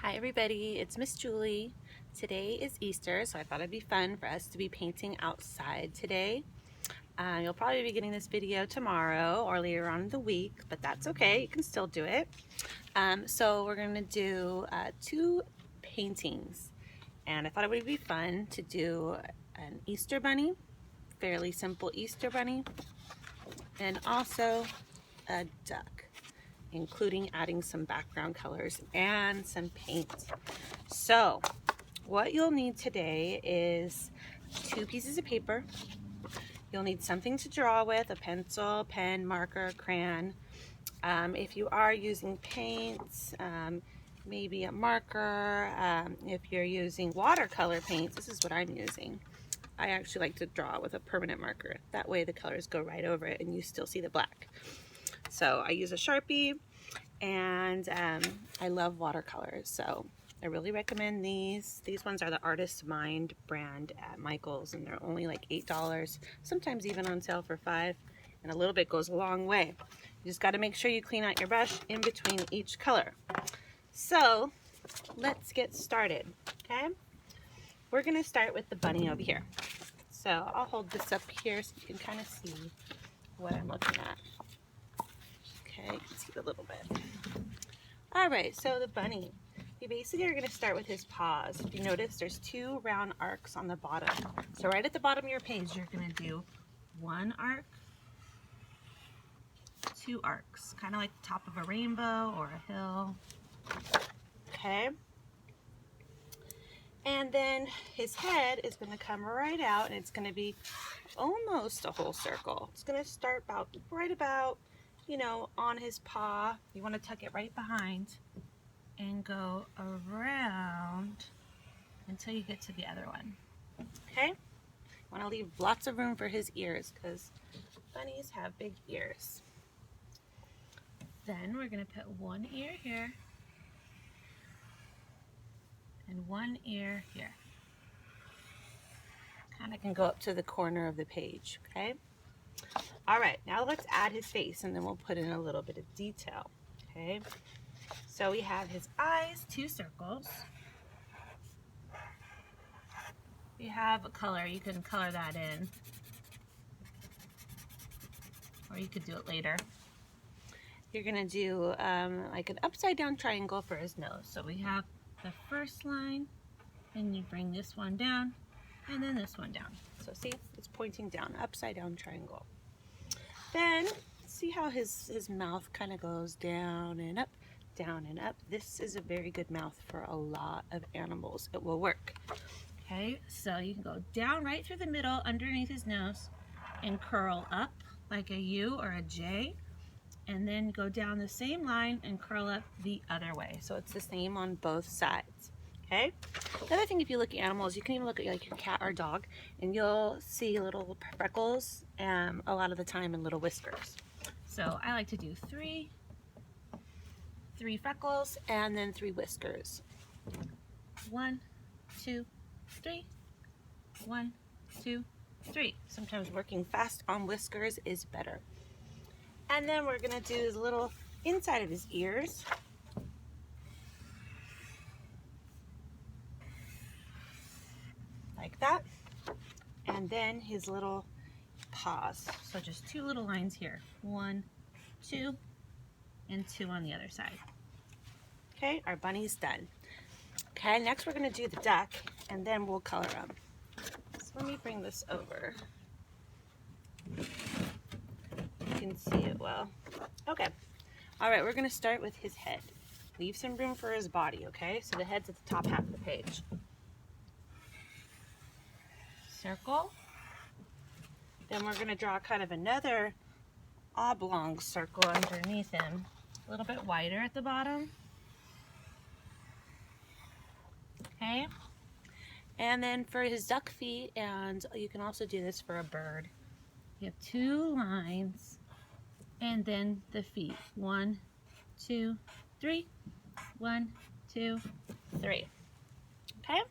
Hi everybody, it's Miss Julie. Today is Easter, so I thought it'd be fun for us to be painting outside today. You'll probably be getting this video tomorrow or later on in the week, but that's okay, you can still do it. So we're going to do two paintings, and I thought it would be fun to do an Easter bunny, fairly simple Easter bunny, and also a duck, including adding some background colors and some paint. So what you'll need today is 2 pieces of paper. You'll need something to draw with, a pencil, pen, marker, crayon. If you are using paints, maybe a marker. If you're using watercolor paints, this is what I'm using. I actually like to draw with a permanent marker. That way the colors go right over it and you still see the black. So I use a Sharpie, and I love watercolors, so I really recommend these. These ones are the Artist Mind brand at Michael's, and they're only like $8, sometimes even on sale for $5, and a little bit goes a long way. You just got to make sure you clean out your brush in between each color. So let's get started, okay? We're going to start with the bunny over here. So I'll hold this up here so you can kind of see what I'm looking at. Okay, you can see it a little bit. Alright, so the bunny. We basically are going to start with his paws. If you notice, there's 2 round arcs on the bottom. So right at the bottom of your page, you're going to do 1 arc, 2 arcs, kind of like the top of a rainbow or a hill. Okay? And then his head is going to come right out, and it's going to be almost a whole circle. It's going to start right about, you know, on his paw. You want to tuck it right behind and go around until you get to the other one. Okay? You want to leave lots of room for his ears because bunnies have big ears. Then we're going to put 1 ear here and 1 ear here. Kind of can go up to the corner of the page, okay? All right, now let's add his face, and then we'll put in a little bit of detail, okay? So we have his eyes, 2 circles. We have a color, you can color that in, or you could do it later. You're gonna do like an upside down triangle for his nose. So we have the first line, and you bring this one down, and then this one down. So see, it's pointing down, upside down triangle. Then see how his mouth kind of goes down and up, down and up. This is a very good mouth for a lot of animals. It will work. Okay, so you can go down right through the middle underneath his nose and curl up like a U or a J, and then go down the same line and curl up the other way. So it's the same on both sides. Okay. The other thing, if you look at animals, you can even look at like your cat or dog, and you'll see little freckles a lot of the time and little whiskers. So I like to do 3 freckles and then 3 whiskers. 1, 2, 3. 1, 2, 3. Sometimes working fast on whiskers is better. And then we're gonna do his little inside of his ears. Like that. And then his little paws. So just 2 little lines here. 1, 2, and 2 on the other side. Okay, our bunny's done. Okay, next we're gonna do the duck, and then we'll color them. So let me bring this over. You can see it well. Okay. All right, we're gonna start with his head. Leave some room for his body, okay? So the head's at the top half of the page. Circle. Then we're gonna draw kind of another oblong circle underneath him. A little bit wider at the bottom. Okay. And then for his duck feet, and you can also do this for a bird, you have 2 lines, and then the feet. 1, 2, 3. 1, 2, 3. Okay?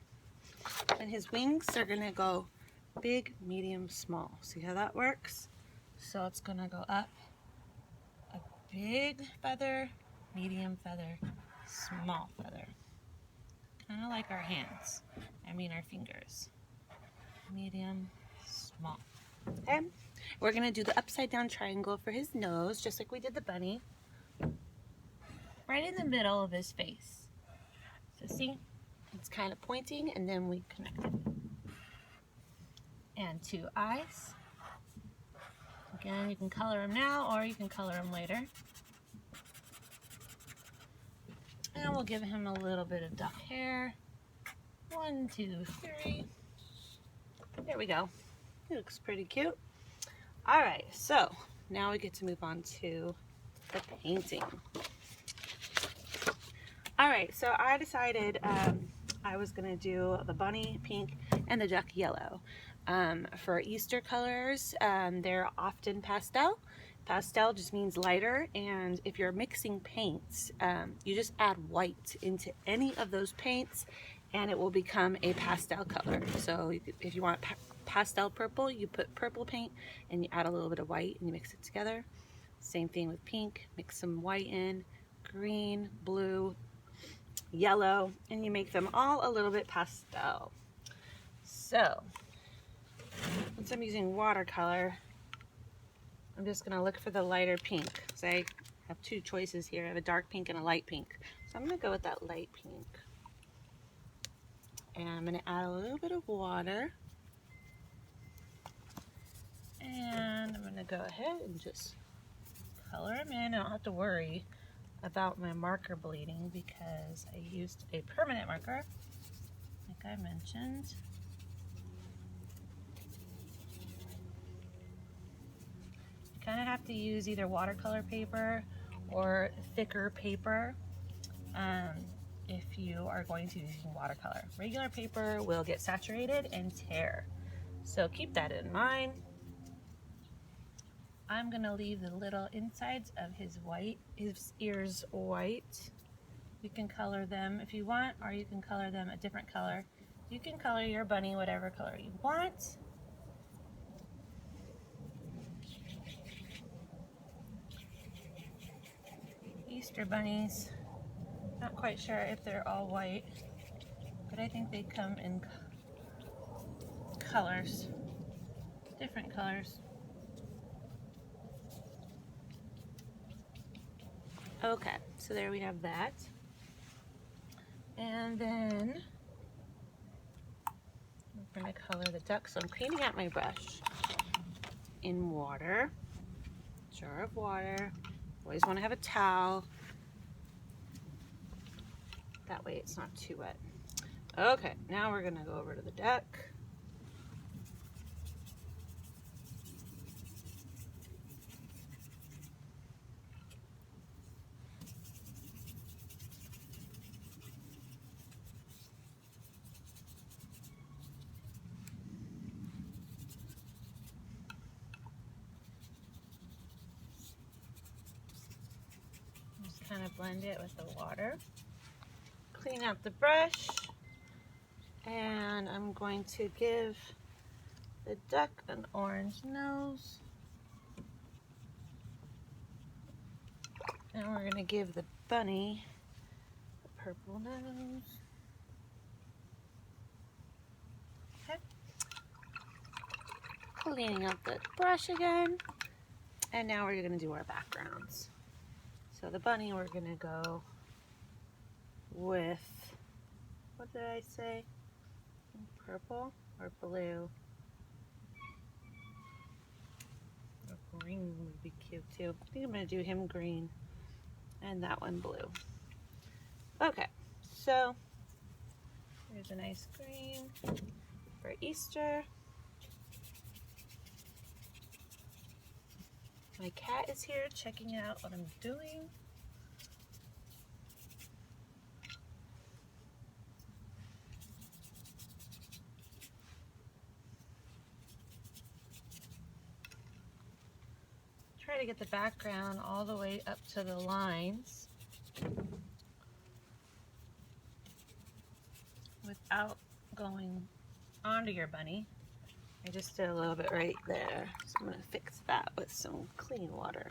And his wings are gonna go big, medium, small. See how that works? So it's gonna go up a big feather, medium feather, small feather. kind of like our hands. Our fingers. Medium, small. Okay, we're gonna do the upside down triangle for his nose, just like we did the bunny. Right in the middle of his face. So see, it's kind of pointing and then we connect it. And 2 eyes. Again, you can color them now or you can color them later. And we'll give him a little bit of duck hair. 1, 2, 3. There we go. He looks pretty cute. All right, so now we get to move on to the painting. All right, so I decided I was gonna do the bunny pink and the duck yellow. For Easter colors, they're often pastel. Pastel just means lighter, and if you're mixing paints, you just add white into any of those paints and it will become a pastel color. So if you want pastel purple, you put purple paint and you add a little bit of white and you mix it together. Same thing with pink, mix some white in, green, blue, yellow, and you make them all a little bit pastel. So since I'm using watercolor, I'm just gonna look for the lighter pink. So I have 2 choices here. I have a dark pink and a light pink. So I'm gonna go with that light pink. And I'm gonna add a little bit of water. And I'm gonna go ahead and just color them in. I don't have to worry about my marker bleeding because I used a permanent marker, like I mentioned. You kind of have to use either watercolor paper or thicker paper if you are going to use watercolor. Regular paper will get saturated and tear, so keep that in mind. I'm gonna leave the little insides of his ears white. You can color them if you want, or you can color them a different color. You can color your bunny whatever color you want. Easter bunnies, not quite sure if they're all white, but I think they come in colors, different colors. Okay, so there we have that. And then we're gonna color the duck. So I'm cleaning out my brush in water, jar of water. Always wanna have a towel. That way it's not too wet. Okay, now we're gonna go over to the duck. Just kind of blend it with the water. Clean out the brush. And I'm going to give the duck an orange nose. And we're going to give the bunny a purple nose. Okay. Cleaning out the brush again. And now we're going to do our backgrounds. So the bunny, we're going to go with, what did I say? Purple or blue? Or green would be cute too. I think I'm going to do him green and that one blue. Okay, so here's a nice green for Easter. My cat is here checking out what I'm doing. Try to get the background all the way up to the lines without going onto your bunny. I just did a little bit right there, so I'm going to fix that with some clean water.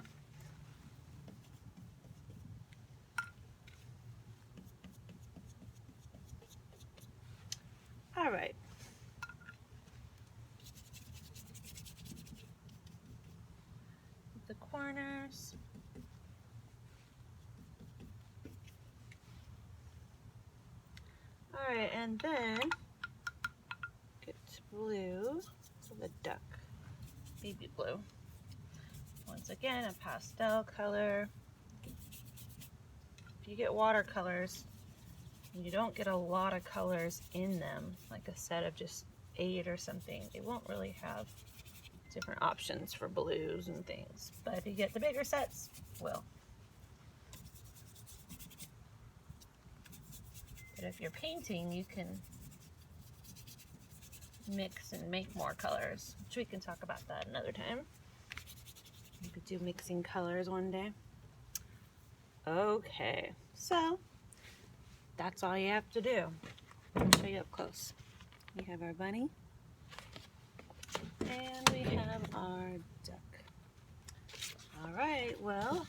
All right. The corners. All right, and then get blue for the duck, baby blue. Once again, a pastel color. If you get watercolors, you don't get a lot of colors in them, like a set of just 8 or something. They won't really have different options for blues and things, but if you get the bigger sets, will. But if you're painting, you can mix and make more colors, which we can talk about that another time. We could do mixing colors one day. Okay, so that's all you have to do. I'll show you up close. We have our bunny and we have our duck. All right, well,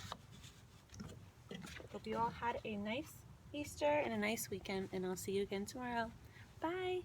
hope you all had a nice Easter and a nice weekend, and I'll see you again tomorrow. Bye.